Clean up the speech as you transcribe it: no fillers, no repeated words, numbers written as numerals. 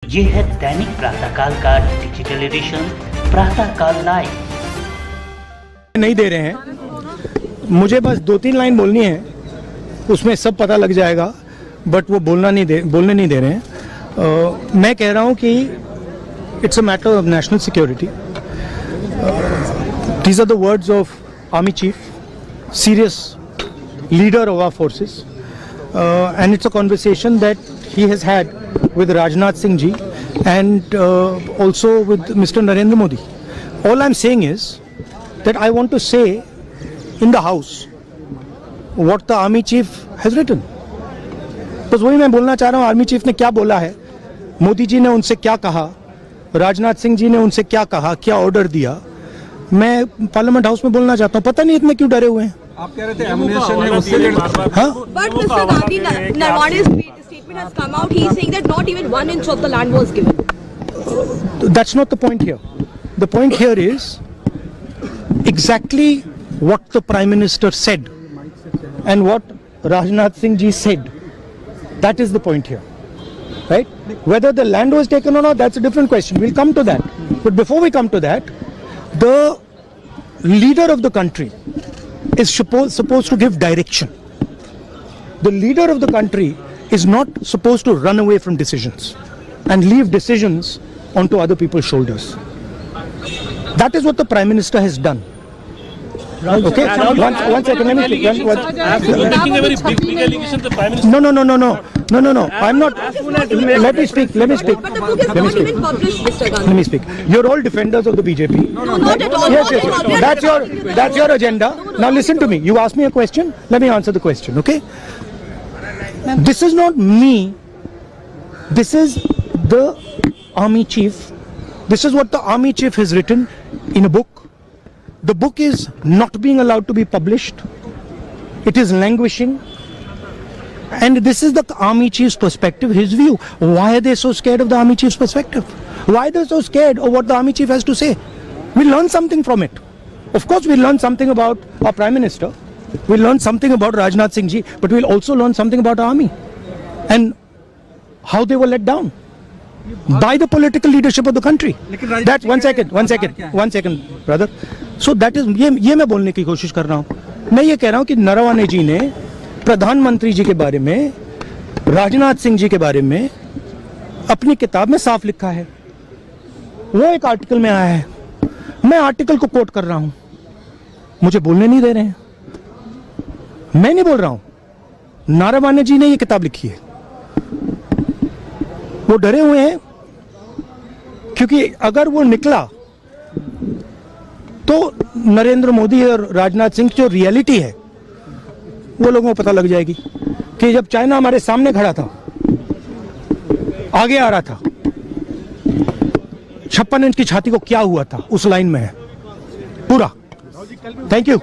ये है दैनिक प्रातःकाल का डिजिटल एडिशन प्रातःकाल लाइव। नहीं दे रहे हैं, मुझे बस 2-3 लाइन बोलनी है, उसमें सब पता लग जाएगा, बट वो बोलने नहीं दे रहे हैं। मैं कह रहा हूँ कि it's a matter of national security. These are the words of army chief, serious leader of our forces, and it's a conversation that he has had with Rajnath Singh ji and also with Mr. Narendra Modi. All I'm saying is that I want to say in the house what the army chief has written. बस वही मैं बोलना चाह रहा हूँ, army chief ने क्या बोला है, मोदी जी ने उनसे क्या कहा, राजनाथ सिंह जी ने उनसे क्या कहा, क्या ऑर्डर दिया, मैं पार्लियामेंट हाउस में बोलना चाहता हूँ। पता नहीं इतने क्यों डरे हुए हैं। आप कह रहे थे एमुनेशन है उससे हाँ? But Mr. Gandhi, Narwane's statement has come out. He is saying that not even 1 inch of the land was given. That's not the point here. The point here is exactly what the Prime Minister said and what Rajnath Singh ji said. That is the point here. Right? Whether the land was taken or not, that's a different question. We'll come to that. But before we come to that, the leader of the country is supposed to give direction. The leader of the country is not supposed to run away from decisions and leave decisions onto other people's shoulders. That is what the Prime Minister has done. Okay, one second, let me speak. Making a very big allegation the Prime Minister. No. I'm not. Let me speak. But the book is not even published, Mr. Gandhi. Let me speak. You're all defenders of the BJP. No, not at all. Yes. Not at all. That's your agenda. Now listen to me. You asked me a question. Let me answer the question. Okay. This is not me. This is the army chief. This is what the army chief has written in a book. The book is not being allowed to be published. It is languishing. And this is the army chief's perspective, his view. Why are they so scared of the army chief's perspective? Why are they so scared of what the army chief has to say? We'll learn something from it. Of course, we'll learn something about our Prime Minister. We'll learn something about Rajnath Singh ji, but we'll also learn something about our army and how they were let down by the political leadership of the country. That one second, brother. So that is ये मैं बोलने की कोशिश कर रहा हूँ। मैं ये कह रहा हूँ कि नरवाने जी ने प्रधानमंत्री जी के बारे में, राजनाथ सिंह जी के बारे में अपनी किताब में साफ लिखा है। वो एक आर्टिकल में आया है, मैं आर्टिकल को कोट कर रहा हूँ, मुझे बोलने नहीं दे रहे हैं। मैं नहीं बोल रहा हूँ, नारावाने जी ने ये किताब लिखी है। वो डरे हुए हैं क्योंकि अगर वो निकला तो नरेंद्र मोदी और राजनाथ सिंह की जो रियलिटी है वो लोगों को पता लग जाएगी कि जब चाइना हमारे सामने खड़ा था, आगे आ रहा था, 56 इंच की छाती को क्या हुआ था, उस लाइन में है पूरा। Thank you.